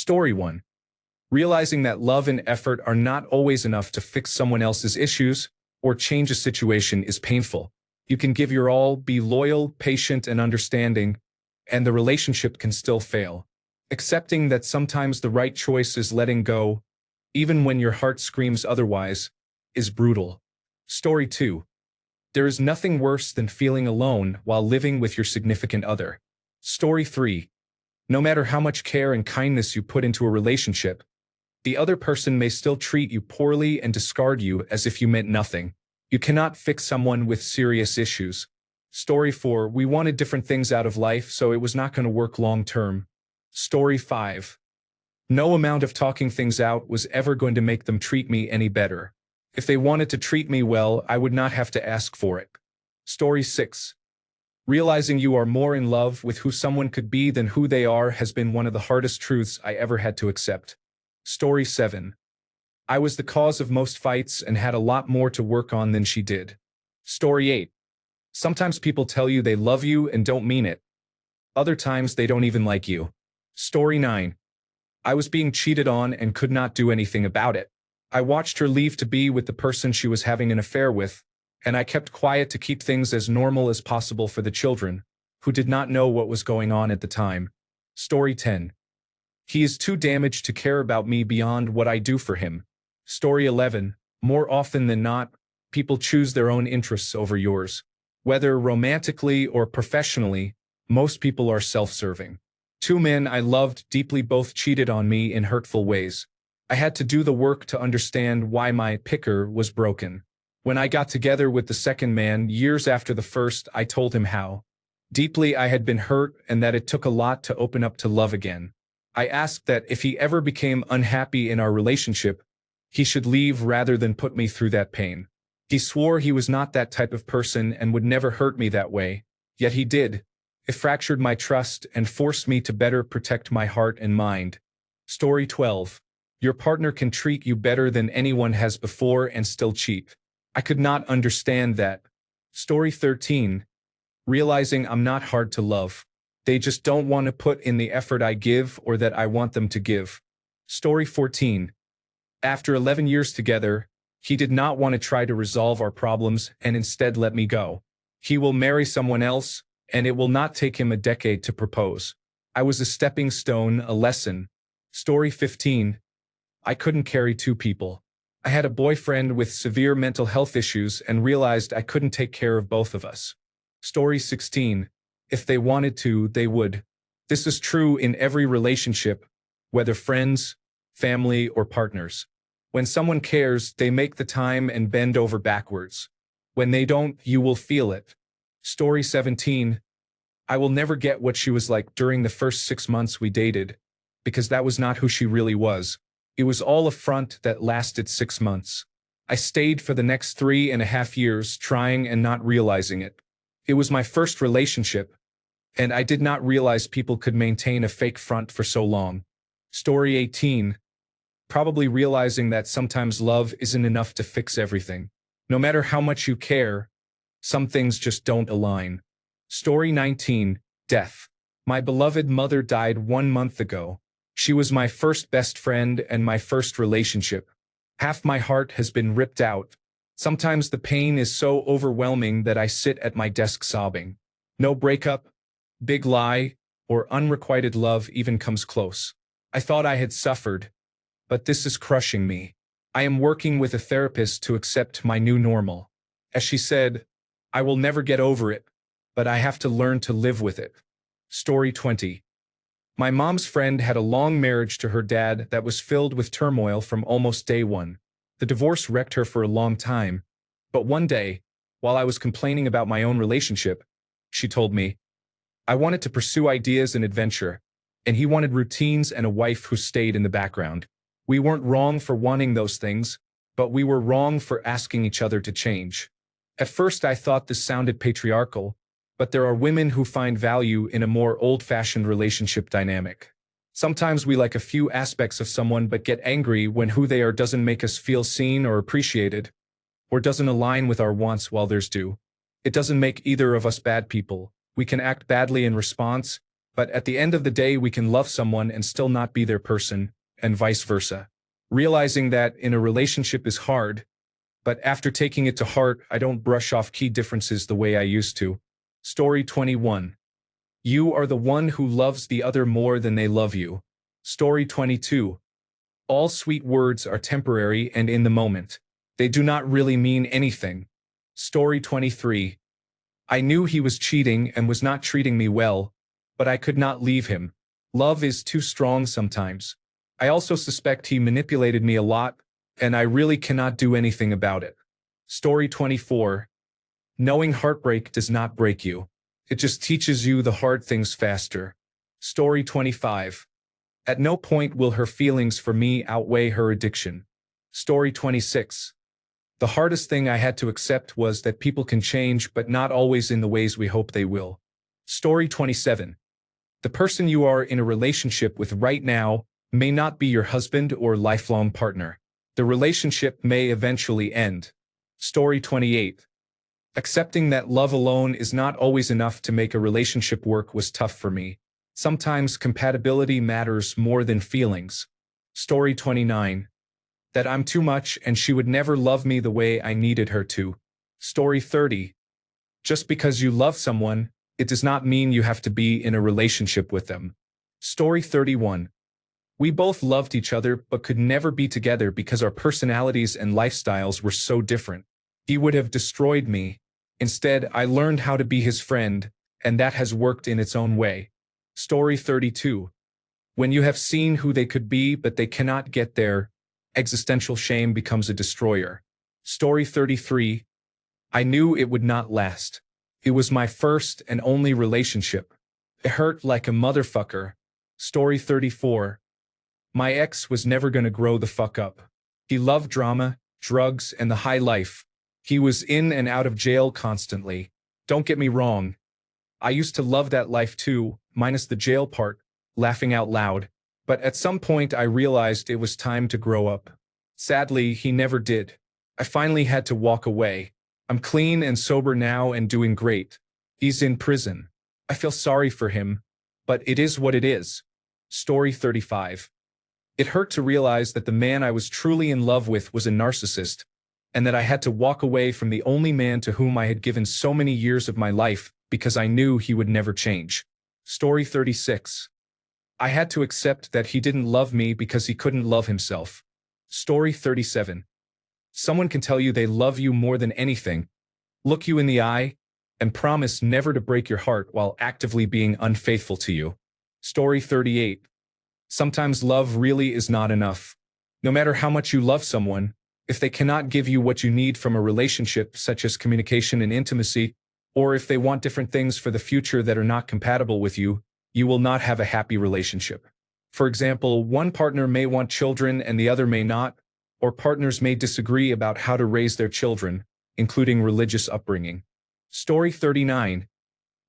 Story 1. Realizing that love and effort are not always enough to fix someone else's issues or change a situation is painful. You can give your all, be loyal, patient, and understanding, and the relationship can still fail. Accepting that sometimes the right choice is letting go, even when your heart screams otherwise, is brutal. Story 2. There is nothing worse than feeling alone while living with your significant other. Story 3. No matter how much care and kindness you put into a relationship, the other person may still treat you poorly and discard you as if you meant nothing. You cannot fix someone with serious issues. Story 4. We wanted different things out of life, so it was not going to work long term. Story 5. No amount of talking things out was ever going to make them treat me any better. If they wanted to treat me well, I would not have to ask for it. Story 6. Realizing you are more in love with who someone could be than who they are has been one of the hardest truths I ever had to accept. Story 7. I was the cause of most fights and had a lot more to work on than she did. Story 8. Sometimes people tell you they love you and don't mean it. Other times they don't even like you. Story 9. I was being cheated on and could not do anything about it. I watched her leave to be with the person she was having an affair with, and I kept quiet to keep things as normal as possible for the children, who did not know what was going on at the time. Story 10. He is too damaged to care about me beyond what I do for him. Story 11. More often than not, people choose their own interests over yours. Whether romantically or professionally, most people are self-serving. Two men I loved deeply both cheated on me in hurtful ways. I had to do the work to understand why my picker was broken. When I got together with the second man years after the first, I told him how deeply I had been hurt and that it took a lot to open up to love again. I asked that if he ever became unhappy in our relationship, he should leave rather than put me through that pain. He swore he was not that type of person and would never hurt me that way, yet he did. It fractured my trust and forced me to better protect my heart and mind. Story 12. Your partner can treat you better than anyone has before and still cheat. I could not understand that. Story 13. Realizing I'm not hard to love. They just don't want to put in the effort I give or that I want them to give. Story 14. After 11 years together, he did not want to try to resolve our problems and instead let me go. He will marry someone else, and it will not take him a decade to propose. I was a stepping stone, a lesson. Story 15. I couldn't carry two people. I had a boyfriend with severe mental health issues and realized I couldn't take care of both of us. Story 16. If they wanted to, they would. This is true in every relationship, whether friends, family, or partners. When someone cares, they make the time and bend over backwards. When they don't, you will feel it. Story 17. I will never get what she was like during the first 6 months we dated, because that was not who she really was. It was all a front that lasted 6 months. I stayed for the next 3.5 years trying and not realizing it. It was my first relationship, and I did not realize people could maintain a fake front for so long. Story 18. Probably realizing that sometimes love isn't enough to fix everything. No matter how much you care, some things just don't align. Story 19. Death. My beloved mother died 1 month ago. She was my first best friend and my first relationship. Half my heart has been ripped out. Sometimes the pain is so overwhelming that I sit at my desk sobbing. No breakup, big lie, or unrequited love even comes close. I thought I had suffered, but this is crushing me. I am working with a therapist to accept my new normal. As she said, I will never get over it, but I have to learn to live with it. Story 20. My mom's friend had a long marriage to her dad that was filled with turmoil from almost day one. The divorce wrecked her for a long time, but one day, while I was complaining about my own relationship, she told me, I wanted to pursue ideas and adventure, and he wanted routines and a wife who stayed in the background. We weren't wrong for wanting those things, but we were wrong for asking each other to change. At first I thought this sounded patriarchal, but there are women who find value in a more old-fashioned relationship dynamic. Sometimes we like a few aspects of someone but get angry when who they are doesn't make us feel seen or appreciated, or doesn't align with our wants while theirs do. It doesn't make either of us bad people. We can act badly in response, But at the end of the day, we can love someone and still not be their person, and vice versa. Realizing that in a relationship is hard, but after taking it to heart, I don't brush off key differences the way I used to. Story 21. You are the one who loves the other more than they love you. Story 22. All sweet words are temporary and in the moment. They do not really mean anything. Story 23. I knew he was cheating and was not treating me well, but I could not leave him. Love is too strong sometimes. I also suspect he manipulated me a lot, and I really cannot do anything about it. Story 24. Knowing heartbreak does not break you. It just teaches you the hard things faster. Story 25. At no point will her feelings for me outweigh her addiction. Story 26. The hardest thing I had to accept was that people can change, but not always in the ways we hope they will. Story 27. The person you are in a relationship with right now may not be your husband or lifelong partner. The relationship may eventually end. Story 28. Accepting that love alone is not always enough to make a relationship work was tough for me. Sometimes compatibility matters more than feelings. Story 29. That I'm too much and she would never love me the way I needed her to. Story 30. Just because you love someone, it does not mean you have to be in a relationship with them. Story 31. We both loved each other but could never be together because our personalities and lifestyles were so different. He would have destroyed me. Instead, I learned how to be his friend, and that has worked in its own way. Story 32. When you have seen who they could be but they cannot get there, existential shame becomes a destroyer. Story 33. I knew it would not last. It was my first and only relationship. It hurt like a motherfucker. Story 34. My ex was never gonna grow the fuck up. He loved drama, drugs, and the high life. He was in and out of jail constantly. Don't get me wrong. I used to love that life too, minus the jail part, laughing out loud. But at some point I realized it was time to grow up. Sadly, he never did. I finally had to walk away. I'm clean and sober now and doing great. He's in prison. I feel sorry for him, but it is what it is. Story 35. It hurt to realize that the man I was truly in love with was a narcissist, and that I had to walk away from the only man to whom I had given so many years of my life because I knew he would never change. Story 36. I had to accept that he didn't love me because he couldn't love himself. Story 37. Someone can tell you they love you more than anything, look you in the eye, and promise never to break your heart while actively being unfaithful to you. Story 38. Sometimes love really is not enough. No matter how much you love someone, if they cannot give you what you need from a relationship, such as communication and intimacy, or if they want different things for the future that are not compatible with you, you will not have a happy relationship. For example, one partner may want children and the other may not, or partners may disagree about how to raise their children, including religious upbringing. Story 39.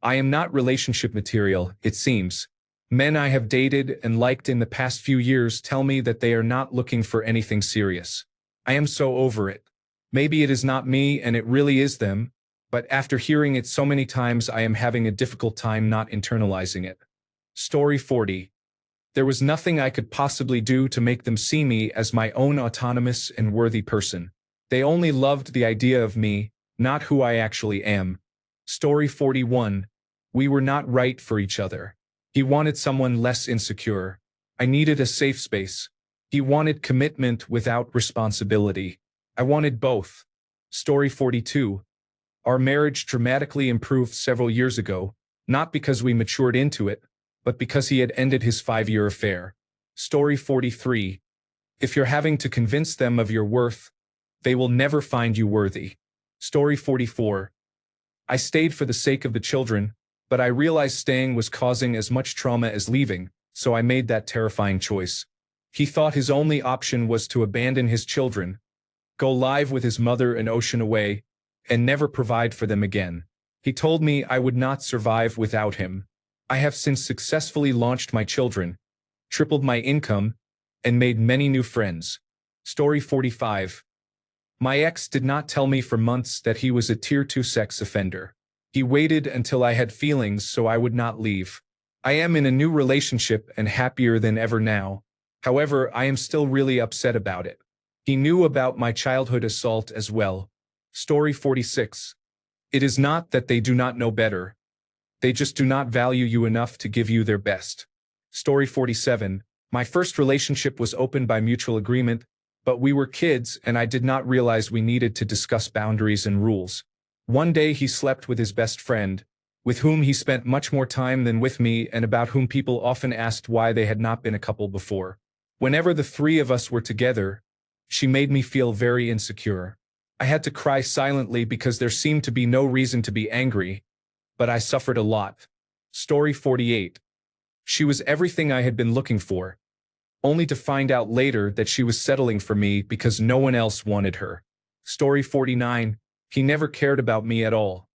I am not relationship material, it seems. Men I have dated and liked in the past few years tell me that they are not looking for anything serious. I am so over it. Maybe it is not me and it really is them, but after hearing it so many times I am having a difficult time not internalizing it. Story 40. There was nothing I could possibly do to make them see me as my own autonomous and worthy person. They only loved the idea of me, not who I actually am. Story 41. We were not right for each other. He wanted someone less insecure. I needed a safe space. He wanted commitment without responsibility. I wanted both. Story 42. Our marriage dramatically improved several years ago, not because we matured into it, but because he had ended his 5-year affair. Story 43. If you're having to convince them of your worth, they will never find you worthy. Story 44. I stayed for the sake of the children, but I realized staying was causing as much trauma as leaving, so I made that terrifying choice. He thought his only option was to abandon his children, go live with his mother an ocean away, and never provide for them again. He told me I would not survive without him. I have since successfully launched my children, tripled my income, and made many new friends. Story 45. My ex did not tell me for months that he was a Tier 2 sex offender. He waited until I had feelings so I would not leave. I am in a new relationship and happier than ever now. However, I am still really upset about it. He knew about my childhood assault as well. Story 46. It is not that they do not know better. They just do not value you enough to give you their best. Story 47. My first relationship was open by mutual agreement, but we were kids and I did not realize we needed to discuss boundaries and rules. One day he slept with his best friend, with whom he spent much more time than with me and about whom people often asked why they had not been a couple before. Whenever the three of us were together, she made me feel very insecure. I had to cry silently because there seemed to be no reason to be angry, but I suffered a lot. Story 48. She was everything I had been looking for, only to find out later that she was settling for me because no one else wanted her. Story 49. He never cared about me at all.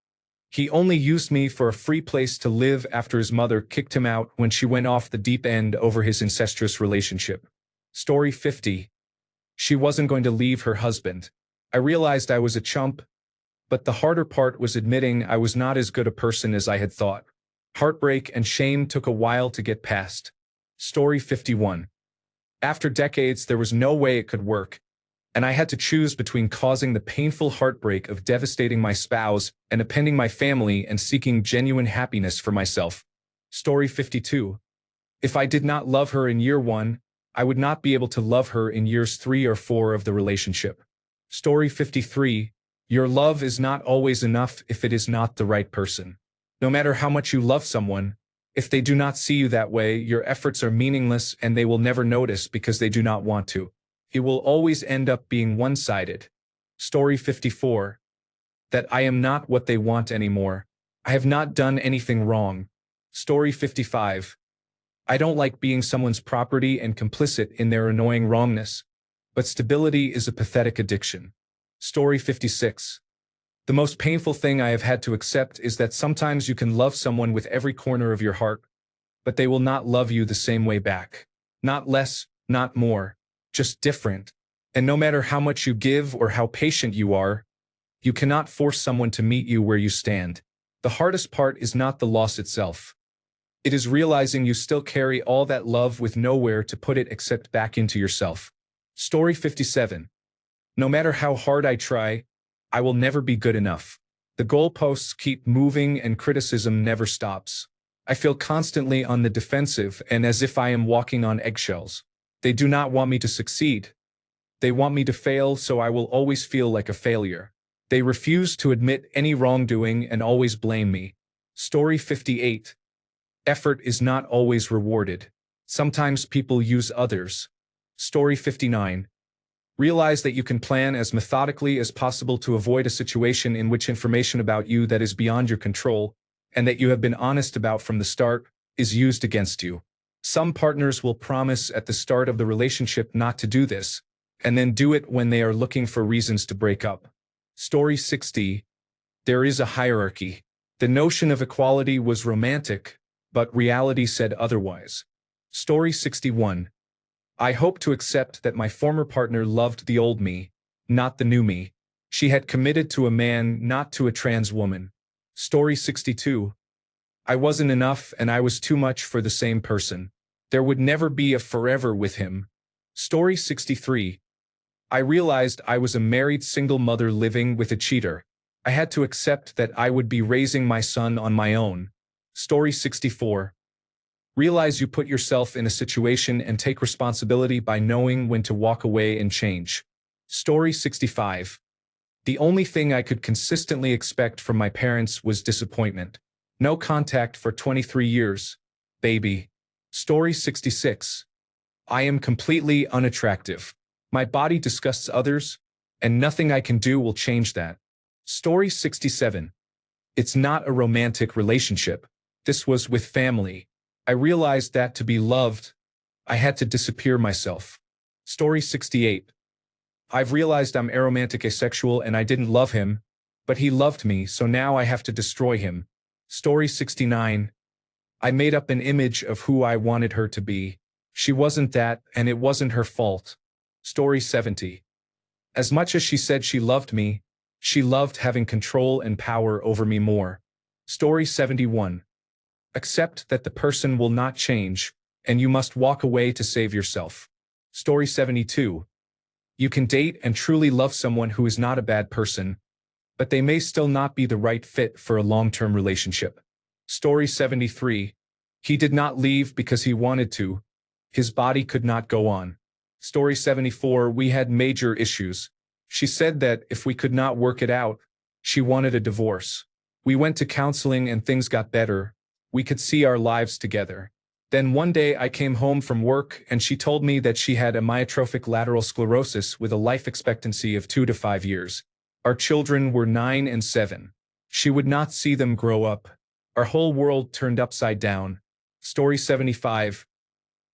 He only used me for a free place to live after his mother kicked him out when she went off the deep end over his incestuous relationship. Story 50. She wasn't going to leave her husband. I realized I was a chump, but the harder part was admitting I was not as good a person as I had thought. Heartbreak and shame took a while to get past. Story 51. After decades, there was no way it could work, and I had to choose between causing the painful heartbreak of devastating my spouse and appending my family and seeking genuine happiness for myself. Story 52. If I did not love her in year 1, I would not be able to love her in years 3 or 4 of the relationship. Story 53. Your love is not always enough if it is not the right person. No matter how much you love someone, if they do not see you that way, your efforts are meaningless and they will never notice because they do not want to. It will always end up being one-sided. Story 54. That I am not what they want anymore. I have not done anything wrong. Story 55. I don't like being someone's property and complicit in their annoying wrongness, but stability is a pathetic addiction. Story 56. The most painful thing I have had to accept is that sometimes you can love someone with every corner of your heart, but they will not love you the same way back. Not less, not more, just different. And no matter how much you give or how patient you are, you cannot force someone to meet you where you stand. The hardest part is not the loss itself. It is realizing you still carry all that love with nowhere to put it except back into yourself. Story 57. No matter how hard I try, I will never be good enough. The goalposts keep moving and criticism never stops. I feel constantly on the defensive and as if I am walking on eggshells. They do not want me to succeed. They want me to fail, so I will always feel like a failure. They refuse to admit any wrongdoing and always blame me. Story 58. Effort is not always rewarded. Sometimes people use others. Story 59. Realize that you can plan as methodically as possible to avoid a situation in which information about you that is beyond your control, and that you have been honest about from the start, is used against you. Some partners will promise at the start of the relationship not to do this, and then do it when they are looking for reasons to break up. Story 60. There is a hierarchy. The notion of equality was romantic, but reality said otherwise. Story 61. I hope to accept that my former partner loved the old me, not the new me. She had committed to a man, not to a trans woman. Story 62. I wasn't enough and I was too much for the same person. There would never be a forever with him. Story 63. I realized I was a married single mother living with a cheater. I had to accept that I would be raising my son on my own. Story 64. Realize you put yourself in a situation and take responsibility by knowing when to walk away and change. Story 65. The only thing I could consistently expect from my parents was disappointment. No contact for 23 years. Baby. Story 66. I am completely unattractive. My body disgusts others, and nothing I can do will change that. Story 67. It's not a romantic relationship. This was with family. I realized that to be loved, I had to disappear myself. Story 68. I've realized I'm aromantic asexual and I didn't love him, but he loved me, so now I have to destroy him. Story 69. I made up an image of who I wanted her to be. She wasn't that, and it wasn't her fault. Story 70. As much as she said she loved me, she loved having control and power over me more. Story 71. Accept that the person will not change, and you must walk away to save yourself. Story 72. You can date and truly love someone who is not a bad person, but they may still not be the right fit for a long-term relationship. Story 73. He did not leave because he wanted to. His body could not go on. Story 74. We had major issues. She said that if we could not work it out, she wanted a divorce. We went to counseling and things got better. We could see our lives together. Then one day I came home from work and she told me that she had amyotrophic lateral sclerosis with a life expectancy of 2 to 5 years. Our children were 9 and 7. She would not see them grow up. Our whole world turned upside down. Story 75.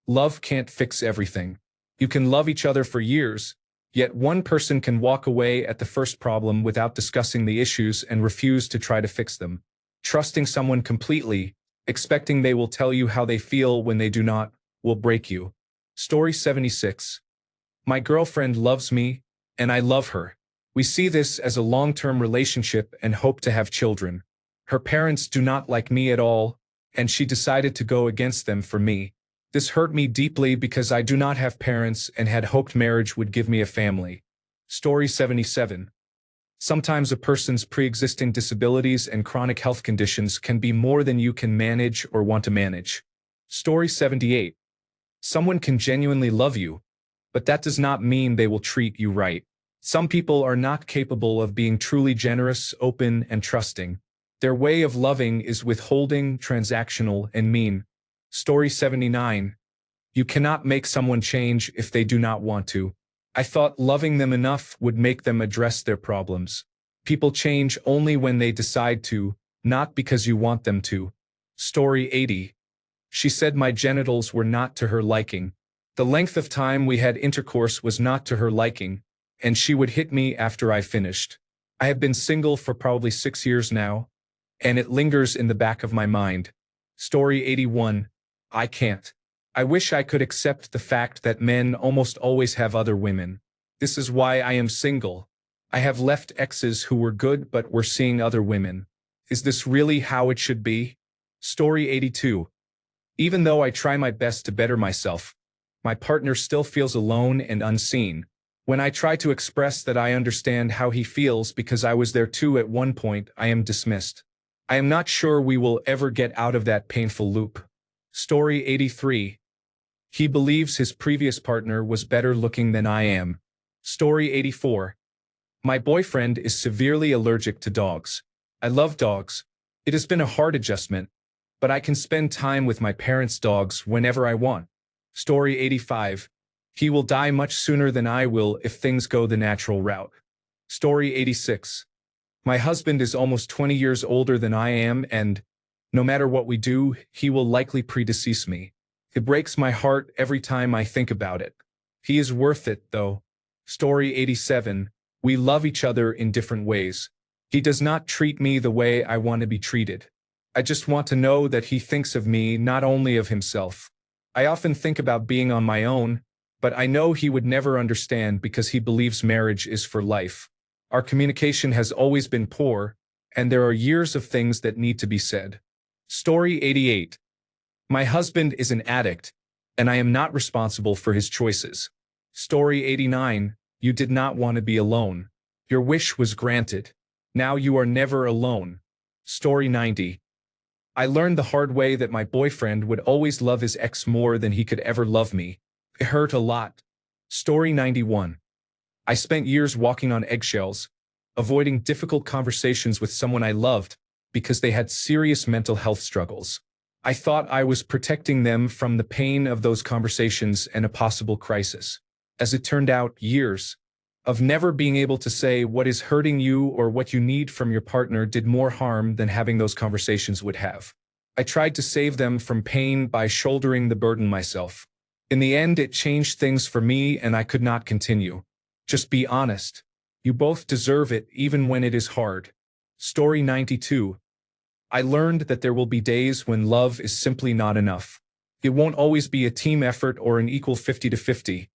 Love can't fix everything. You can love each other for years, yet one person can walk away at the first problem without discussing the issues and refuse to try to fix them. Trusting someone completely, expecting they will tell you how they feel when they do not, will break you. Story 76. My girlfriend loves me, and I love her. We see this as a long-term relationship and hope to have children. Her parents do not like me at all, and she decided to go against them for me. This hurt me deeply because I do not have parents and had hoped marriage would give me a family. Story 77. Sometimes a person's pre-existing disabilities and chronic health conditions can be more than you can manage or want to manage. Story 78. Someone can genuinely love you, but that does not mean they will treat you right. Some people are not capable of being truly generous, open, and trusting. Their way of loving is withholding, transactional, and mean. Story 79. You cannot make someone change if they do not want to. I thought loving them enough would make them address their problems. People change only when they decide to, not because you want them to. Story 80. She said my genitals were not to her liking. The length of time we had intercourse was not to her liking, and she would hit me after I finished. I have been single for probably 6 years now, and it lingers in the back of my mind. Story 81. I can't. I wish I could accept the fact that men almost always have other women. This is why I am single. I have left exes who were good but were seeing other women. Is this really how it should be? Story 82. Even though I try my best to better myself, my partner still feels alone and unseen. When I try to express that I understand how he feels because I was there too at one point, I am dismissed. I am not sure we will ever get out of that painful loop. Story 83. He believes his previous partner was better looking than I am. Story 84. My boyfriend is severely allergic to dogs. I love dogs. It has been a hard adjustment, but I can spend time with my parents' dogs whenever I want. Story 85. He will die much sooner than I will if things go the natural route. Story 86. My husband is almost 20 years older than I am, and no matter what we do, he will likely predecease me. It breaks my heart every time I think about it. He is worth it, though. Story 87. We love each other in different ways. He does not treat me the way I want to be treated. I just want to know that he thinks of me, not only of himself. I often think about being on my own, but I know he would never understand because he believes marriage is for life. Our communication has always been poor, and there are years of things that need to be said. Story 88. My husband is an addict, and I am not responsible for his choices. Story 89. You did not want to be alone. Your wish was granted. Now you are never alone. Story 90. I learned the hard way that my boyfriend would always love his ex more than he could ever love me. It hurt a lot. Story 91. I spent years walking on eggshells, avoiding difficult conversations with someone I loved because they had serious mental health struggles. I thought I was protecting them from the pain of those conversations and a possible crisis. As it turned out, years of never being able to say what is hurting you or what you need from your partner did more harm than having those conversations would have. I tried to save them from pain by shouldering the burden myself. In the end, it changed things for me and I could not continue. Just be honest. You both deserve it even when it is hard. Story 92. I learned that there will be days when love is simply not enough. It won't always be a team effort or an equal 50-50.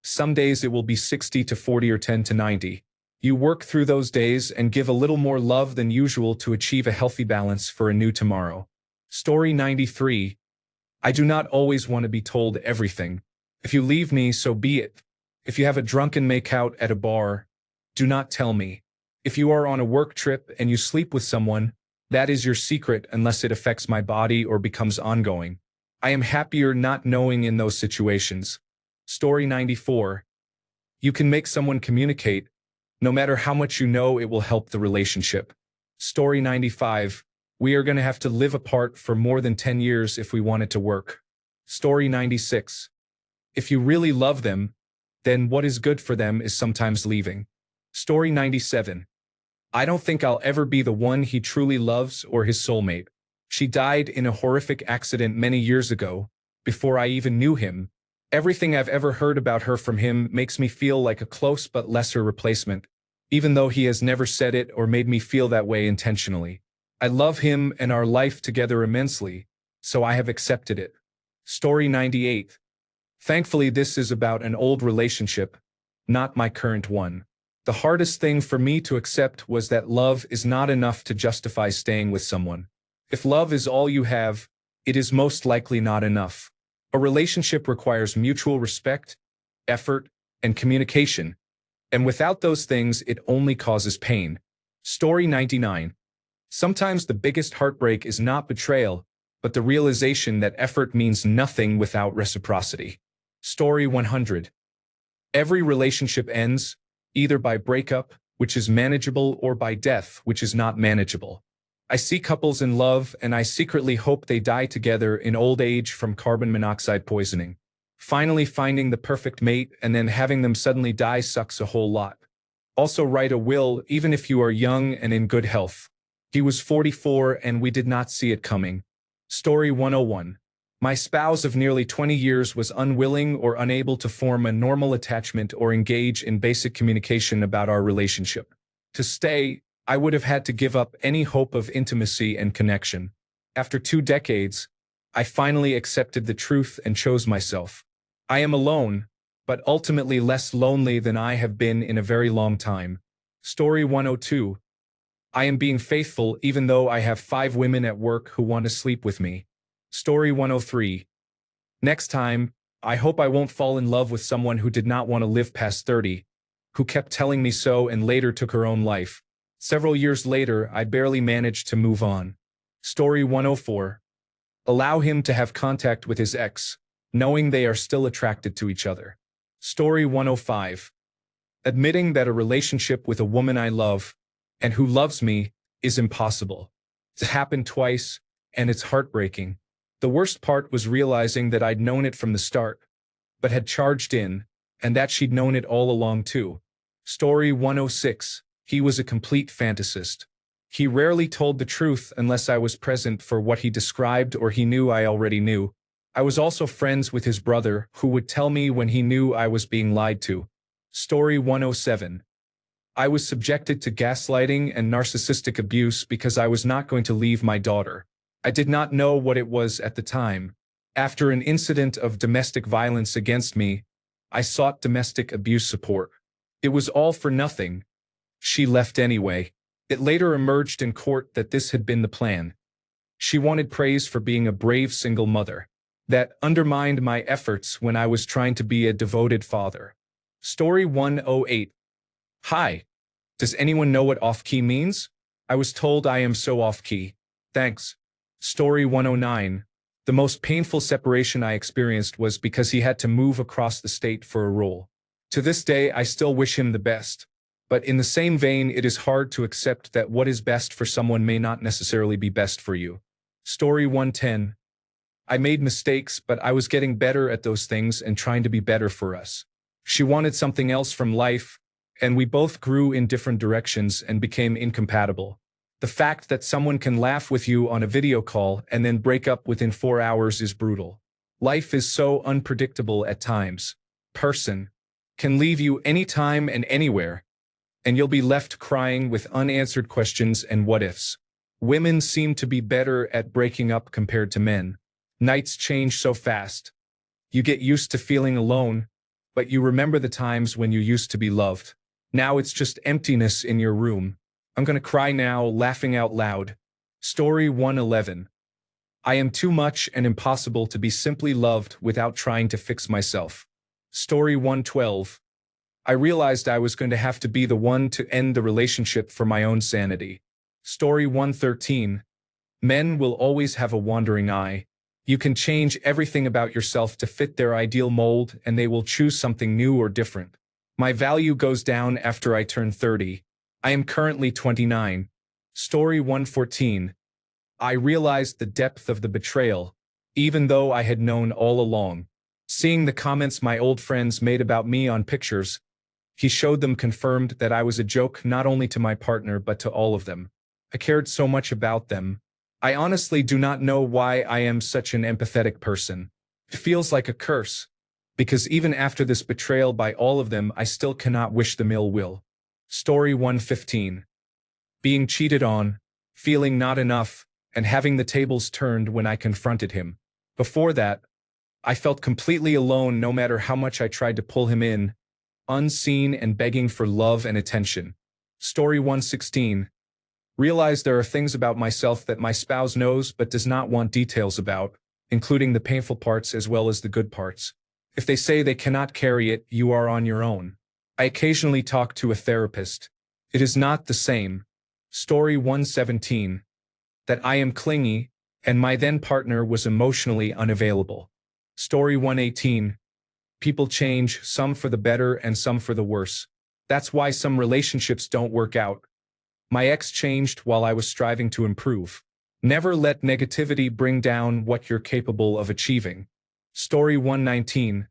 Some days it will be 60-40 or 10-90. You work through those days and give a little more love than usual to achieve a healthy balance for a new tomorrow. Story 93. I do not always want to be told everything. If you leave me, so be it. If you have a drunken makeout at a bar, do not tell me. If you are on a work trip and you sleep with someone, that is your secret unless it affects my body or becomes ongoing. I am happier not knowing in those situations. Story 94. You can make someone communicate. No matter how much you know, it will help the relationship. Story 95. We are going to have to live apart for more than 10 years if we want it to work. Story 96. If you really love them, then what is good for them is sometimes leaving. Story 97. I don't think I'll ever be the one he truly loves or his soulmate. She died in a horrific accident many years ago, before I even knew him. Everything I've ever heard about her from him makes me feel like a close but lesser replacement, even though he has never said it or made me feel that way intentionally. I love him and our life together immensely, so I have accepted it. Story 98. Thankfully, this is about an old relationship, not my current one. The hardest thing for me to accept was that love is not enough to justify staying with someone. If love is all you have, it is most likely not enough. A relationship requires mutual respect, effort, and communication. And without those things, it only causes pain. Story 99. Sometimes the biggest heartbreak is not betrayal, but the realization that effort means nothing without reciprocity. Story 100. Every relationship ends, either by breakup, which is manageable, or by death, which is not manageable. I see couples in love and I secretly hope they die together in old age from carbon monoxide poisoning. Finally finding the perfect mate and then having them suddenly die sucks a whole lot. Also write a will even if you are young and in good health. He was 44 and we did not see it coming. Story 101. My spouse of nearly 20 years was unwilling or unable to form a normal attachment or engage in basic communication about our relationship. To stay, I would have had to give up any hope of intimacy and connection. After 2 decades, I finally accepted the truth and chose myself. I am alone, but ultimately less lonely than I have been in a very long time. Story 102. I am being faithful even though I have 5 women at work who want to sleep with me. Story 103. Next time, I hope I won't fall in love with someone who did not want to live past 30, who kept telling me so and later took her own life. Several years later, I barely managed to move on. Story 104. Allow him to have contact with his ex, knowing they are still attracted to each other. Story 105. Admitting that a relationship with a woman I love, and who loves me, is impossible. It's happened twice, and it's heartbreaking. The worst part was realizing that I'd known it from the start, but had charged in, and that she'd known it all along too. Story 106. He was a complete fantasist. He rarely told the truth unless I was present for what he described or he knew I already knew. I was also friends with his brother, who would tell me when he knew I was being lied to. Story 107. I was subjected to gaslighting and narcissistic abuse because I was not going to leave my daughter. I did not know what it was at the time. After an incident of domestic violence against me, I sought domestic abuse support. It was all for nothing. She left anyway. It later emerged in court that this had been the plan. She wanted praise for being a brave single mother. That undermined my efforts when I was trying to be a devoted father. Story 108. Hi. Does anyone know what off-key means? I was told I am so off-key. Thanks. Story 109. The most painful separation I experienced was because he had to move across the state for a role. To this day, I still wish him the best. But in the same vein, it is hard to accept that what is best for someone may not necessarily be best for you. Story 110. I made mistakes, but I was getting better at those things and trying to be better for us. She wanted something else from life, and we both grew in different directions and became incompatible. The fact that someone can laugh with you on a video call and then break up within 4 hours is brutal. Life is so unpredictable at times. Person can leave you anytime and anywhere, and you'll be left crying with unanswered questions and what-ifs. Women seem to be better at breaking up compared to men. Nights change so fast. You get used to feeling alone, but you remember the times when you used to be loved. Now it's just emptiness in your room. I'm gonna cry now, laughing out loud. Story 111. I am too much and impossible to be simply loved without trying to fix myself. Story 112. I realized I was going to have to be the one to end the relationship for my own sanity. Story 113. Men will always have a wandering eye. You can change everything about yourself to fit their ideal mold, and they will choose something new or different. My value goes down after I turn 30. I am currently 29. Story 114. I realized the depth of the betrayal, even though I had known all along. Seeing the comments my old friends made about me on pictures, he showed them confirmed that I was a joke not only to my partner but to all of them. I cared so much about them. I honestly do not know why I am such an empathetic person. It feels like a curse, because even after this betrayal by all of them, I still cannot wish them ill will. Story 115. Being cheated on, feeling not enough, and having the tables turned when I confronted him. Before that, I felt completely alone no matter how much I tried to pull him in, unseen and begging for love and attention. Story 116. Realize there are things about myself that my spouse knows but does not want details about, including the painful parts as well as the good parts. If they say they cannot carry it, you are on your own. I occasionally talk to a therapist. It is not the same. Story 117. That I am clingy, and my then partner was emotionally unavailable. Story 118. People change, some for the better and some for the worse. That's why some relationships don't work out. My ex changed while I was striving to improve. Never let negativity bring down what you're capable of achieving. Story 119.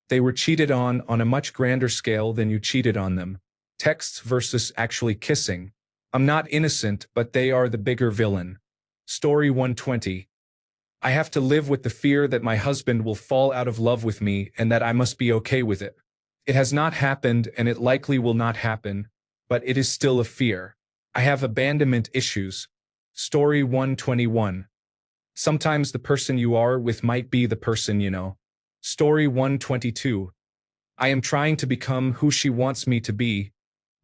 They were cheated on a much grander scale than you cheated on them. Texts versus actually kissing. I'm not innocent, but they are the bigger villain. Story 120. I have to live with the fear that my husband will fall out of love with me and that I must be okay with it. It has not happened and it likely will not happen, but it is still a fear. I have abandonment issues. Story 121. Sometimes the person you are with might be the person you know. Story 122. I am trying to become who she wants me to be,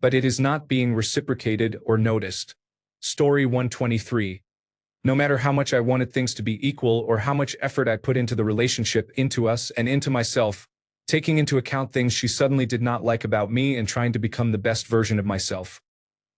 but it is not being reciprocated or noticed. Story 123. No matter how much I wanted things to be equal or how much effort I put into the relationship, into us and into myself, taking into account things she suddenly did not like about me and trying to become the best version of myself.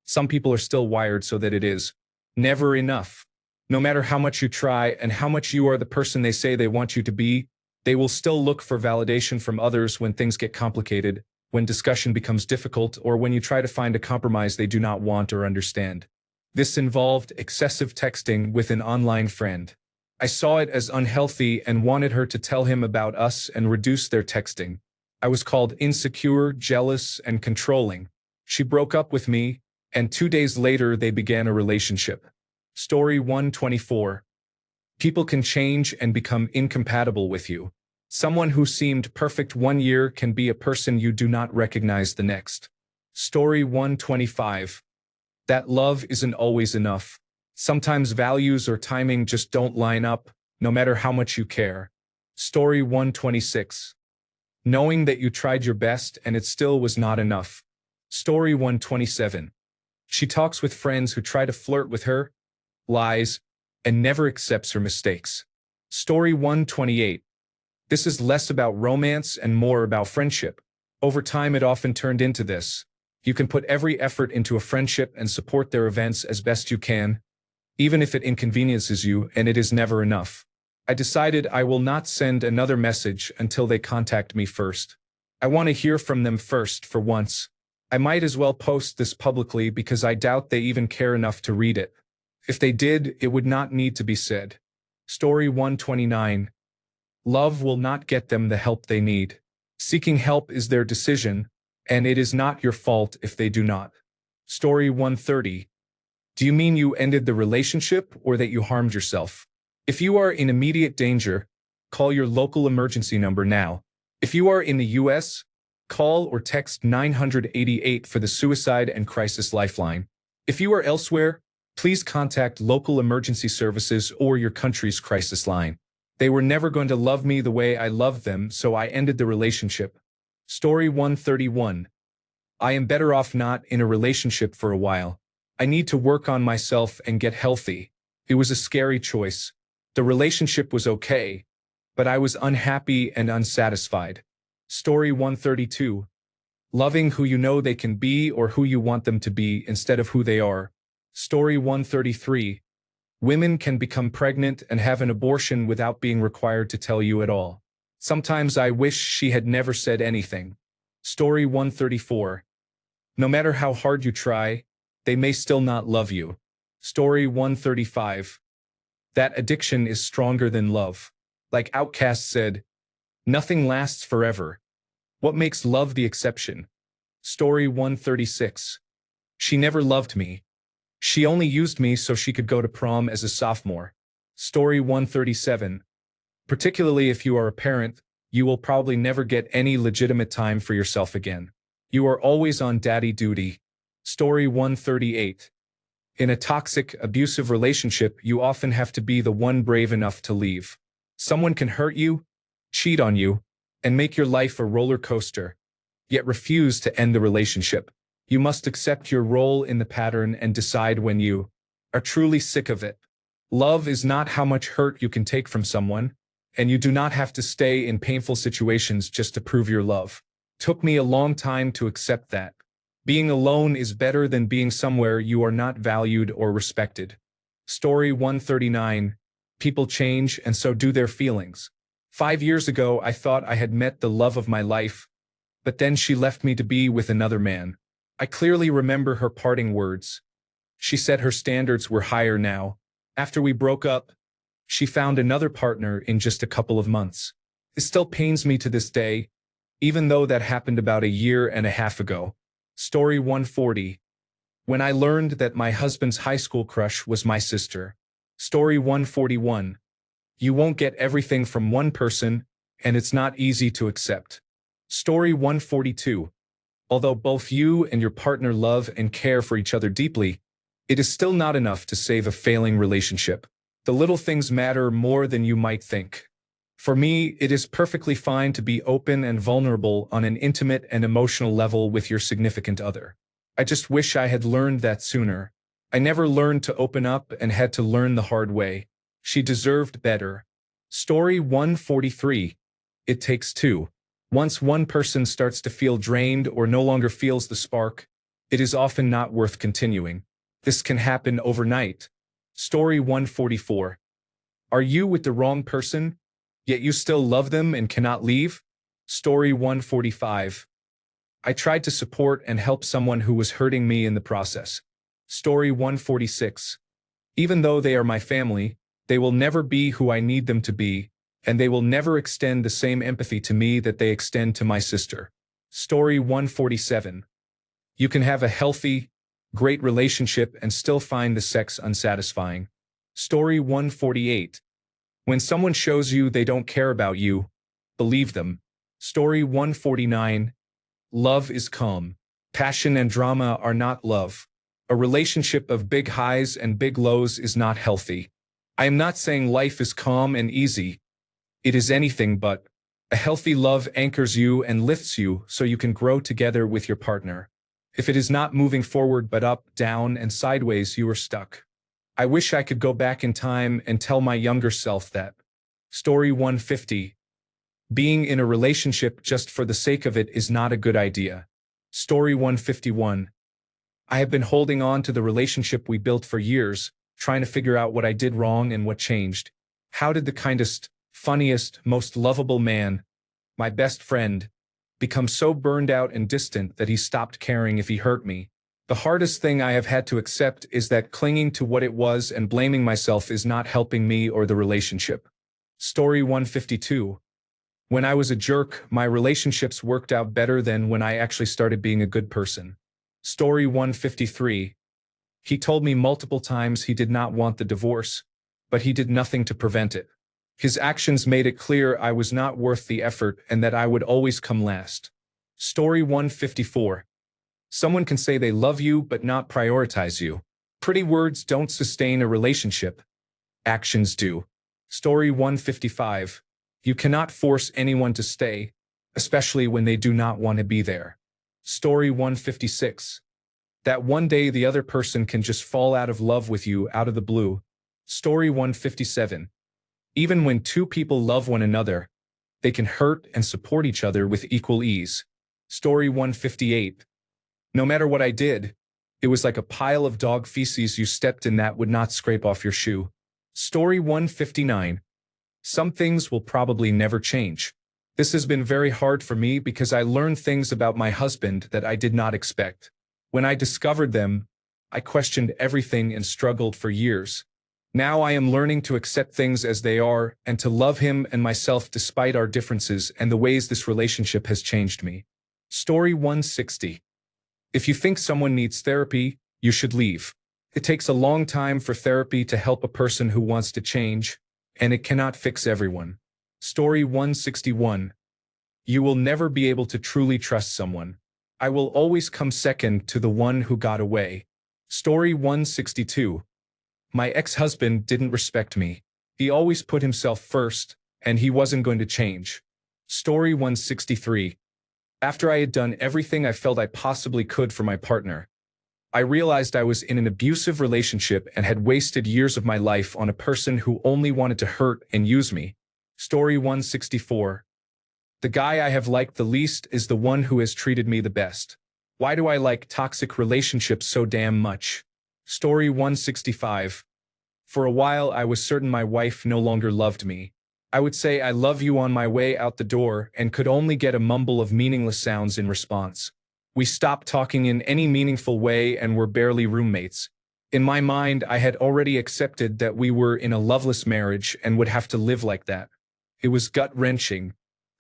Some people are still wired so that it is never enough. No matter how much you try and how much you are the person they say they want you to be, they will still look for validation from others when things get complicated, when discussion becomes difficult, or when you try to find a compromise they do not want or understand. This involved excessive texting with an online friend. I saw it as unhealthy and wanted her to tell him about us and reduce their texting. I was called insecure, jealous, and controlling. She broke up with me, and 2 days later they began a relationship. Story 124. People can change and become incompatible with you. Someone who seemed perfect 1 year can be a person you do not recognize the next. Story 125. That love isn't always enough. Sometimes values or timing just don't line up, no matter how much you care. Story 126. Knowing that you tried your best and it still was not enough. Story 127. She talks with friends who try to flirt with her, lies, and never accepts her mistakes. Story 128. This is less about romance and more about friendship. Over time, it often turned into this. You can put every effort into a friendship and support their events as best you can, even if it inconveniences you, and it is never enough. I decided I will not send another message until they contact me first. I want to hear from them first for once. I might as well post this publicly because I doubt they even care enough to read it. If they did, it would not need to be said. Story 129. Love will not get them the help they need. Seeking help is their decision, and it is not your fault if they do not. Story 130. Do you mean you ended the relationship or that you harmed yourself? If you are in immediate danger, call your local emergency number now. If you are in the US, call or text 988 for the Suicide and Crisis Lifeline. If you are elsewhere, please contact local emergency services or your country's crisis line. They were never going to love me the way I loved them, so I ended the relationship. Story 131. I am better off not in a relationship for a while. I need to work on myself and get healthy. It was a scary choice. The relationship was okay, but I was unhappy and unsatisfied. Story 132. Loving who you know they can be or who you want them to be instead of who they are. Story 133. Women can become pregnant and have an abortion without being required to tell you at all. Sometimes I wish she had never said anything. Story 134. No matter how hard you try, they may still not love you. Story 135. That addiction is stronger than love. Like Outcast said, nothing lasts forever. What makes love the exception? Story 136. She never loved me. She only used me so she could go to prom as a sophomore. Story 137. Particularly if you are a parent, you will probably never get any legitimate time for yourself again. You are always on daddy duty. Story 138. In a toxic, abusive relationship, you often have to be the one brave enough to leave. Someone can hurt you, cheat on you, and make your life a roller coaster, yet refuse to end the relationship. You must accept your role in the pattern and decide when you are truly sick of it. Love is not how much hurt you can take from someone, and you do not have to stay in painful situations just to prove your love. Took me a long time to accept that. Being alone is better than being somewhere you are not valued or respected. Story 139. People change and so do their feelings. 5 years ago, I thought I had met the love of my life, but then she left me to be with another man. I clearly remember her parting words. She said her standards were higher now. After we broke up, she found another partner in just a couple of months. It still pains me to this day, even though that happened about a year and a half ago. Story 140. When I learned that my husband's high school crush was my sister. Story 141. You won't get everything from one person, and it's not easy to accept. Story 142. Although both you and your partner love and care for each other deeply, it is still not enough to save a failing relationship. The little things matter more than you might think. For me, it is perfectly fine to be open and vulnerable on an intimate and emotional level with your significant other. I just wish I had learned that sooner. I never learned to open up and had to learn the hard way. She deserved better. Story 143. It takes two. Once one person starts to feel drained or no longer feels the spark, it is often not worth continuing. This can happen overnight. Story 144. Are you with the wrong person, yet you still love them and cannot leave? Story 145. I tried to support and help someone who was hurting me in the process. Story 146. Even though they are my family, they will never be who I need them to be, and they will never extend the same empathy to me that they extend to my sister. Story 147. You can have a healthy, great relationship and still find the sex unsatisfying. Story 148. When someone shows you they don't care about you, believe them. Story 149. Love is calm. Passion and drama are not love. A relationship of big highs and big lows is not healthy. I am not saying life is calm and easy. It is anything but. A healthy love anchors you and lifts you so you can grow together with your partner. If it is not moving forward but up, down, and sideways, you are stuck. I wish I could go back in time and tell my younger self that. Story 150. Being in a relationship just for the sake of it is not a good idea. Story 151. I have been holding on to the relationship we built for years, trying to figure out what I did wrong and what changed. How did the kindest, funniest, most lovable man, my best friend, become so burned out and distant that he stopped caring if he hurt me? The hardest thing I have had to accept is that clinging to what it was and blaming myself is not helping me or the relationship. Story 152. When I was a jerk, my relationships worked out better than when I actually started being a good person. Story 153. He told me multiple times he did not want the divorce, but he did nothing to prevent it. His actions made it clear I was not worth the effort and that I would always come last. Story 154. Someone can say they love you but not prioritize you. Pretty words don't sustain a relationship. Actions do. Story 155. You cannot force anyone to stay, especially when they do not want to be there. Story 156. That one day the other person can just fall out of love with you out of the blue. Story 157. Even when two people love one another, they can hurt and support each other with equal ease. Story 158. No matter what I did, it was like a pile of dog feces you stepped in that would not scrape off your shoe. Story 159. Some things will probably never change. This has been very hard for me because I learned things about my husband that I did not expect. When I discovered them, I questioned everything and struggled for years. Now I am learning to accept things as they are and to love him and myself despite our differences and the ways this relationship has changed me. Story 160. If you think someone needs therapy, you should leave. It takes a long time for therapy to help a person who wants to change, and it cannot fix everyone. Story 161. You will never be able to truly trust someone. I will always come second to the one who got away. Story 162. My ex-husband didn't respect me. He always put himself first, and he wasn't going to change. Story 163. After I had done everything I felt I possibly could for my partner, I realized I was in an abusive relationship and had wasted years of my life on a person who only wanted to hurt and use me. Story 164. The guy I have liked the least is the one who has treated me the best. Why do I like toxic relationships so damn much? Story 165. For a while I was certain my wife no longer loved me. I would say I love you on my way out the door and could only get a mumble of meaningless sounds in response. We stopped talking in any meaningful way and were barely roommates. In my mind, I had already accepted that we were in a loveless marriage and would have to live like that. It was gut-wrenching.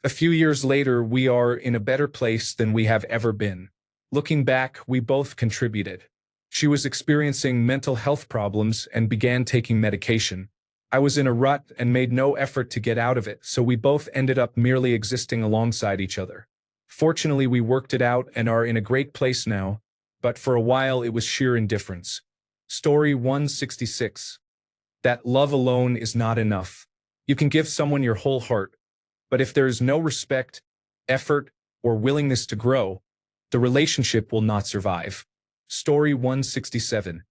A few years later, we are in a better place than we have ever been. Looking back, we both contributed. She was experiencing mental health problems and began taking medication. I was in a rut and made no effort to get out of it, so we both ended up merely existing alongside each other. Fortunately, we worked it out and are in a great place now, but for a while it was sheer indifference. Story 166. That love alone is not enough. You can give someone your whole heart, but if there is no respect, effort, or willingness to grow, the relationship will not survive. Story 167.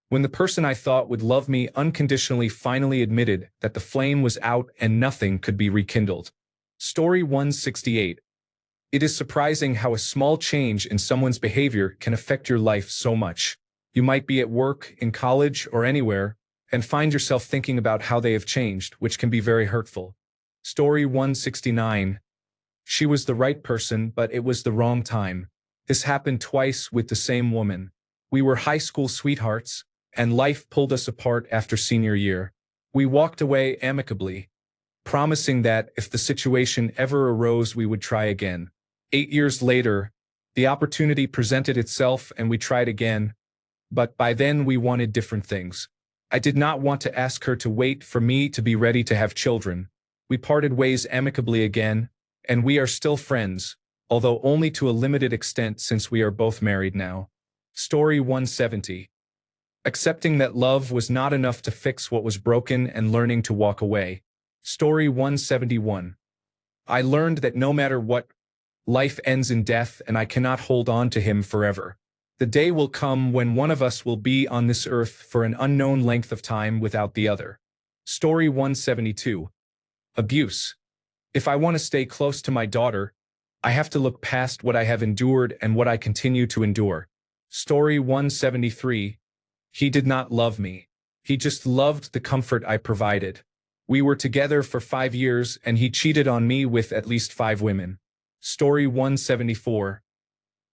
When the person I thought would love me unconditionally finally admitted that the flame was out and nothing could be rekindled. Story 168. It is surprising how a small change in someone's behavior can affect your life so much. You might be at work, in college, or anywhere, and find yourself thinking about how they have changed, which can be very hurtful. Story 169. She was the right person, but it was the wrong time. This happened twice with the same woman. We were high school sweethearts, and life pulled us apart after senior year. We walked away amicably, promising that if the situation ever arose, we would try again. 8 years later, the opportunity presented itself and we tried again, but by then we wanted different things. I did not want to ask her to wait for me to be ready to have children. We parted ways amicably again, and we are still friends, although only to a limited extent since we are both married now. Story 170. Accepting that love was not enough to fix what was broken and learning to walk away. Story 171. I learned that no matter what, life ends in death and I cannot hold on to him forever. The day will come when one of us will be on this earth for an unknown length of time without the other. Story 172. Abuse. If I want to stay close to my daughter, I have to look past what I have endured and what I continue to endure. Story 173. He did not love me. He just loved the comfort I provided. We were together for 5 years and he cheated on me with at least 5 women. Story 174.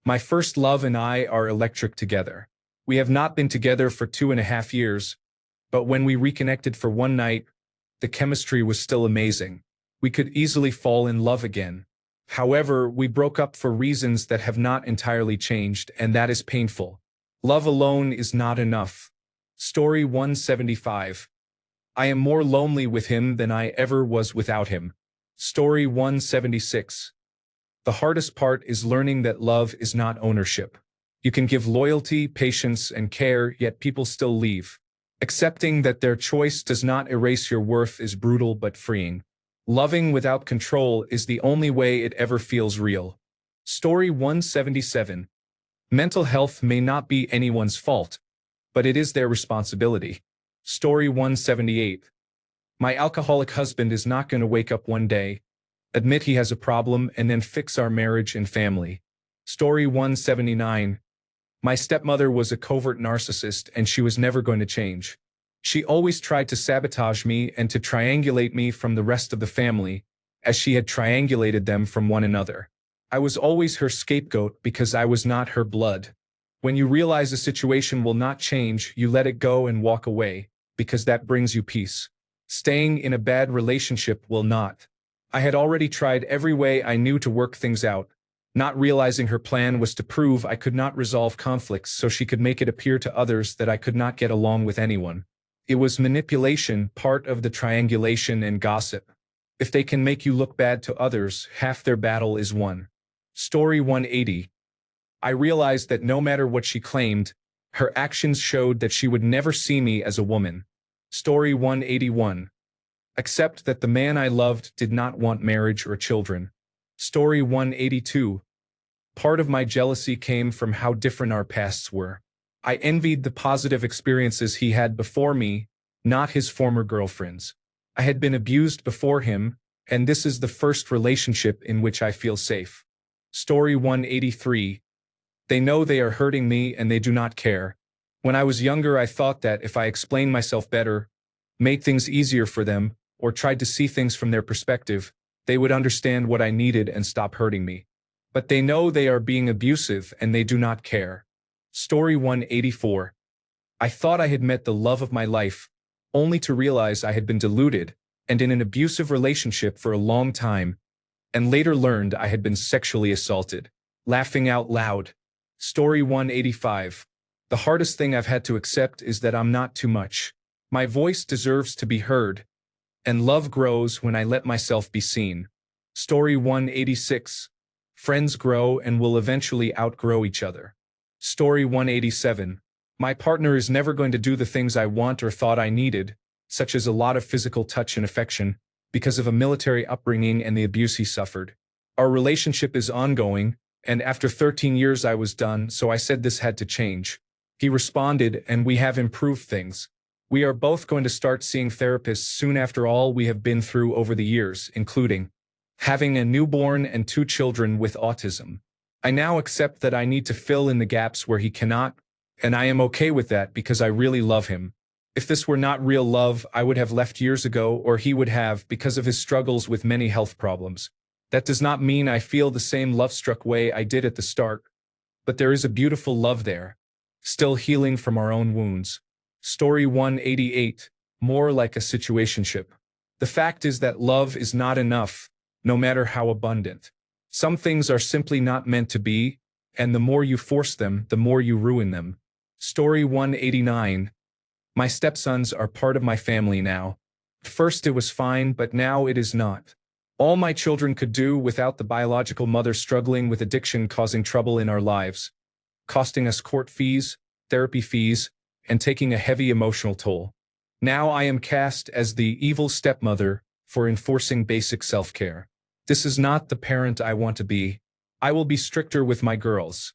My first love and I are electric together. We have not been together for 2.5 years, but when we reconnected for one night, the chemistry was still amazing. We could easily fall in love again. However, we broke up for reasons that have not entirely changed, and that is painful. Love alone is not enough. Story 175. I am more lonely with him than I ever was without him. Story 176. The hardest part is learning that love is not ownership. You can give loyalty, patience, and care, yet people still leave. Accepting that their choice does not erase your worth is brutal but freeing. Loving without control is the only way it ever feels real. Story 177. Mental health may not be anyone's fault, but it is their responsibility. Story 178. My alcoholic husband is not going to wake up one day, admit he has a problem, and then fix our marriage and family. Story 179. My stepmother was a covert narcissist and she was never going to change. She always tried to sabotage me and to triangulate me from the rest of the family, as she had triangulated them from one another. I was always her scapegoat because I was not her blood. When you realize a situation will not change, you let it go and walk away, because that brings you peace. Staying in a bad relationship will not. I had already tried every way I knew to work things out, not realizing her plan was to prove I could not resolve conflicts so she could make it appear to others that I could not get along with anyone. It was manipulation, part of the triangulation and gossip. If they can make you look bad to others, half their battle is won. Story 180. I realized that no matter what she claimed, her actions showed that she would never see me as a woman. Story 181. Accept that the man I loved did not want marriage or children. Story 182. Part of my jealousy came from how different our pasts were. I envied the positive experiences he had before me, not his former girlfriends. I had been abused before him, and this is the first relationship in which I feel safe. Story 183. They know they are hurting me and they do not care. When I was younger, I thought that if I explained myself better, made things easier for them, or tried to see things from their perspective, they would understand what I needed and stop hurting me. But they know they are being abusive and they do not care. Story 184. I thought I had met the love of my life, only to realize I had been deluded and in an abusive relationship for a long time, and later learned I had been sexually assaulted. Laughing out loud. Story 185. The hardest thing I've had to accept is that I'm not too much. My voice deserves to be heard, and love grows when I let myself be seen. Story 186. Friends grow and will eventually outgrow each other. Story 187. My partner is never going to do the things I want or thought I needed, such as a lot of physical touch and affection, because of a military upbringing and the abuse he suffered. Our relationship is ongoing, and after 13 years I was done, so I said this had to change. He responded, and we have improved things. We are both going to start seeing therapists soon after all we have been through over the years, including having a newborn and 2 children with autism. I now accept that I need to fill in the gaps where he cannot, and I am okay with that because I really love him. If this were not real love, I would have left years ago, or he would have, because of his struggles with many health problems. That does not mean I feel the same love-struck way I did at the start, but there is a beautiful love there, still healing from our own wounds. Story 188. More like a situationship. The fact is that love is not enough, no matter how abundant. Some things are simply not meant to be, and the more you force them, the more you ruin them. Story 189. My stepsons are part of my family now. First it was fine, but now it is not. All my children could do without the biological mother struggling with addiction causing trouble in our lives, costing us court fees, therapy fees, and taking a heavy emotional toll. Now I am cast as the evil stepmother for enforcing basic self-care. This is not the parent I want to be. I will be stricter with my girls.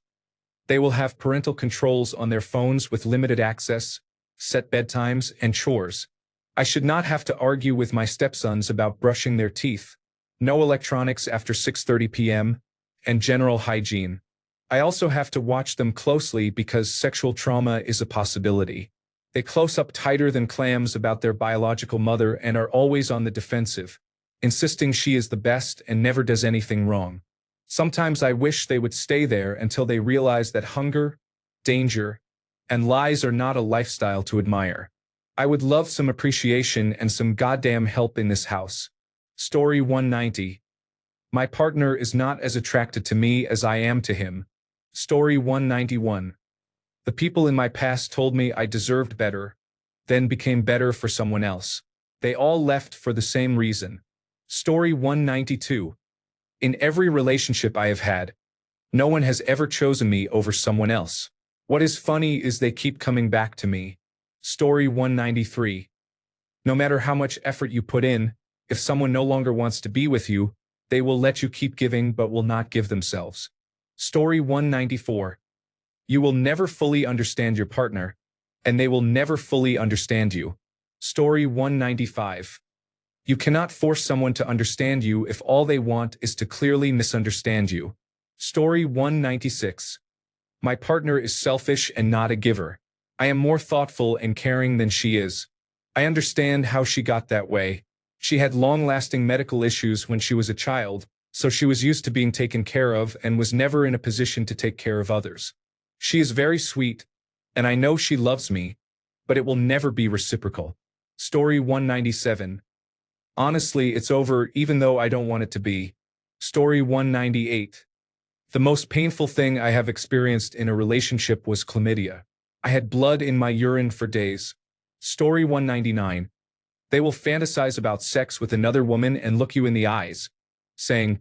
They will have parental controls on their phones with limited access, set bedtimes, and chores. I should not have to argue with my stepsons about brushing their teeth, no electronics after 6:30 p.m., and general hygiene. I also have to watch them closely because sexual trauma is a possibility. They close up tighter than clams about their biological mother and are always on the defensive, insisting she is the best and never does anything wrong. Sometimes I wish they would stay there until they realize that hunger, danger, and lies are not a lifestyle to admire. I would love some appreciation and some goddamn help in this house. Story 190. My partner is not as attracted to me as I am to him. Story 191. The people in my past told me I deserved better, then became better for someone else. They all left for the same reason. Story 192. In every relationship I have had, no one has ever chosen me over someone else. What is funny is they keep coming back to me. Story 193. No matter how much effort you put in, if someone no longer wants to be with you, they will let you keep giving but will not give themselves. Story 194. You will never fully understand your partner, and they will never fully understand you. Story 195. You cannot force someone to understand you if all they want is to clearly misunderstand you. Story 196. My partner is selfish and not a giver. I am more thoughtful and caring than she is. I understand how she got that way. She had long-lasting medical issues when she was a child, so she was used to being taken care of and was never in a position to take care of others. She is very sweet, and I know she loves me, but it will never be reciprocal. Story 197. Honestly, it's over even though I don't want it to be. Story 198. The most painful thing I have experienced in a relationship was chlamydia. I had blood in my urine for days. Story 199. They will fantasize about sex with another woman and look you in the eyes, saying,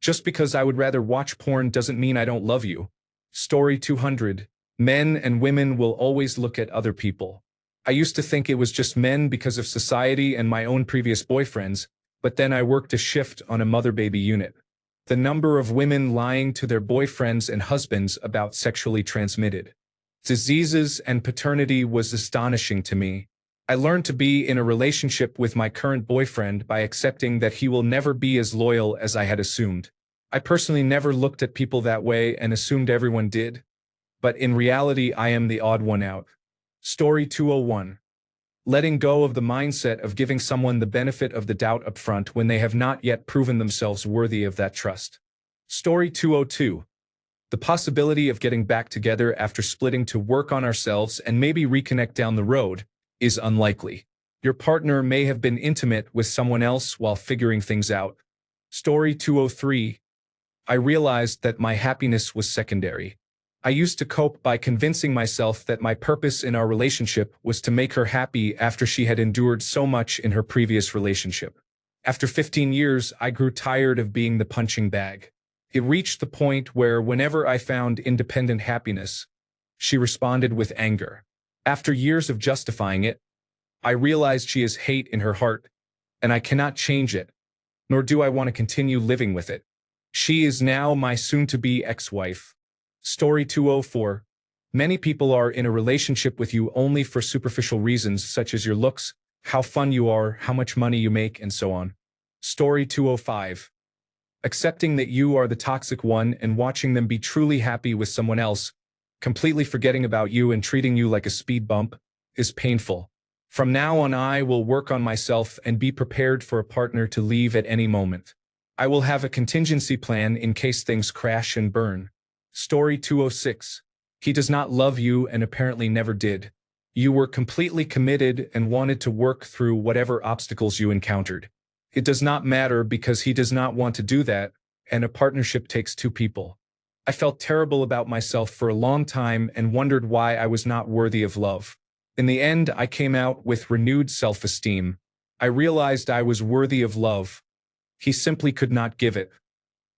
"Just because I would rather watch porn doesn't mean I don't love you." Story 200. Men and women will always look at other people. I used to think it was just men because of society and my own previous boyfriends, but then I worked a shift on a mother-baby unit. The number of women lying to their boyfriends and husbands about sexually transmitted diseases and paternity was astonishing to me. I learned to be in a relationship with my current boyfriend by accepting that he will never be as loyal as I had assumed. I personally never looked at people that way and assumed everyone did, but in reality I am the odd one out. Story 201. Letting go of the mindset of giving someone the benefit of the doubt up front when they have not yet proven themselves worthy of that trust. Story 202. The possibility of getting back together after splitting to work on ourselves and maybe reconnect down the road is unlikely. Your partner may have been intimate with someone else while figuring things out. Story 203. I realized that my happiness was secondary. I used to cope by convincing myself that my purpose in our relationship was to make her happy after she had endured so much in her previous relationship. After 15 years, I grew tired of being the punching bag. It reached the point where whenever I found independent happiness, she responded with anger. After years of justifying it, I realized she has hate in her heart, and I cannot change it, nor do I want to continue living with it. She is now my soon-to-be ex-wife. Story 204. Many people are in a relationship with you only for superficial reasons such as your looks, how fun you are, how much money you make, and so on. Story 205. Accepting that you are the toxic one and watching them be truly happy with someone else, completely forgetting about you and treating you like a speed bump, is painful. From now on I will work on myself and be prepared for a partner to leave at any moment. I will have a contingency plan in case things crash and burn. Story 206. He does not love you and apparently never did. You were completely committed and wanted to work through whatever obstacles you encountered. It does not matter because he does not want to do that, and a partnership takes two people. I felt terrible about myself for a long time and wondered why I was not worthy of love. In the end, I came out with renewed self-esteem. I realized I was worthy of love. He simply could not give it.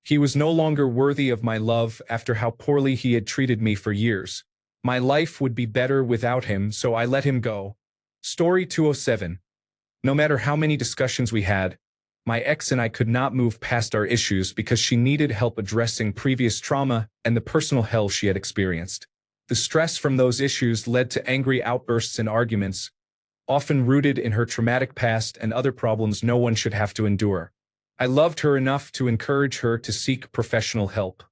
He was no longer worthy of my love after how poorly he had treated me for years. My life would be better without him, so I let him go. Story 207. No matter how many discussions we had, my ex and I could not move past our issues because she needed help addressing previous trauma and the personal hell she had experienced. The stress from those issues led to angry outbursts and arguments, often rooted in her traumatic past and other problems no one should have to endure. I loved her enough to encourage her to seek professional help.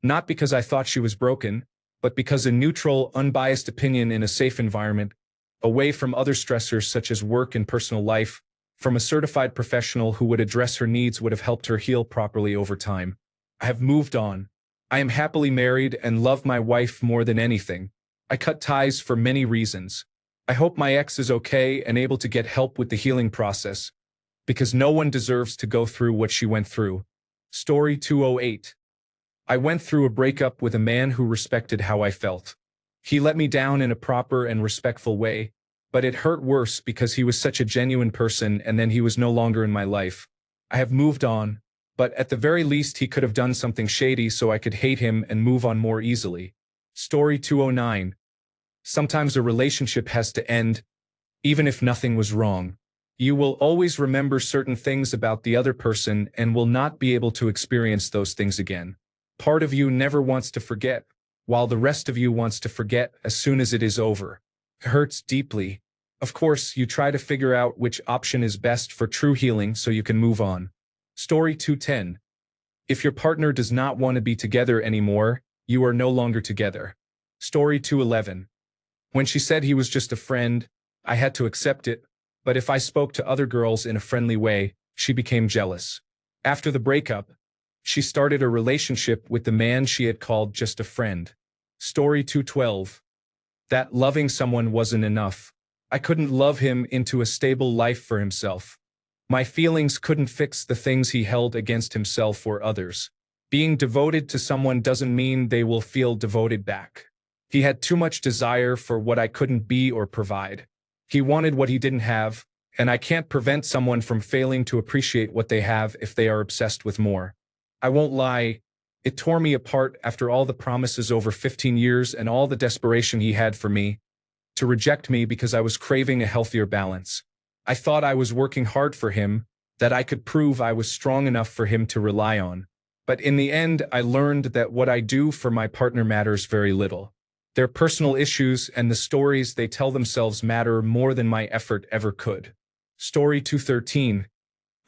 Not because I thought she was broken, but because a neutral, unbiased opinion in a safe environment, away from other stressors such as work and personal life, from a certified professional who would address her needs would have helped her heal properly over time. I have moved on. I am happily married and love my wife more than anything. I cut ties for many reasons. I hope my ex is okay and able to get help with the healing process, because no one deserves to go through what she went through. Story 208. I went through a breakup with a man who respected how I felt. He let me down in a proper and respectful way, but it hurt worse because he was such a genuine person and then he was no longer in my life. I have moved on, but at the very least he could have done something shady so I could hate him and move on more easily. Story 209. Sometimes a relationship has to end, even if nothing was wrong. You will always remember certain things about the other person and will not be able to experience those things again. Part of you never wants to forget, while the rest of you wants to forget as soon as it is over. It hurts deeply, Of course, you try to figure out which option is best for true healing so you can move on. Story 210. If your partner does not want to be together anymore, you are no longer together. Story 211. When she said he was just a friend, I had to accept it, but if I spoke to other girls in a friendly way, she became jealous. After the breakup, she started a relationship with the man she had called just a friend. Story 212. That loving someone wasn't enough. I couldn't love him into a stable life for himself. My feelings couldn't fix the things he held against himself or others. Being devoted to someone doesn't mean they will feel devoted back. He had too much desire for what I couldn't be or provide. He wanted what he didn't have, and I can't prevent someone from failing to appreciate what they have if they are obsessed with more. I won't lie, it tore me apart after all the promises over 15 years and all the desperation he had for me, to reject me because I was craving a healthier balance. I thought I was working hard for him, that I could prove I was strong enough for him to rely on. But in the end, I learned that what I do for my partner matters very little. Their personal issues and the stories they tell themselves matter more than my effort ever could. Story 213.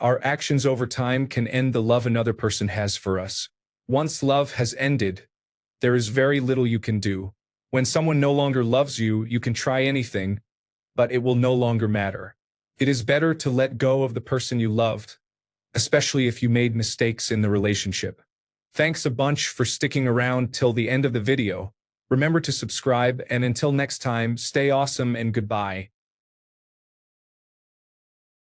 Our actions over time can end the love another person has for us. Once love has ended, there is very little you can do. When someone no longer loves you, you can try anything, but it will no longer matter. It is better to let go of the person you loved, especially if you made mistakes in the relationship. Thanks a bunch for sticking around till the end of the video. Remember to subscribe, and until next time, stay awesome and goodbye.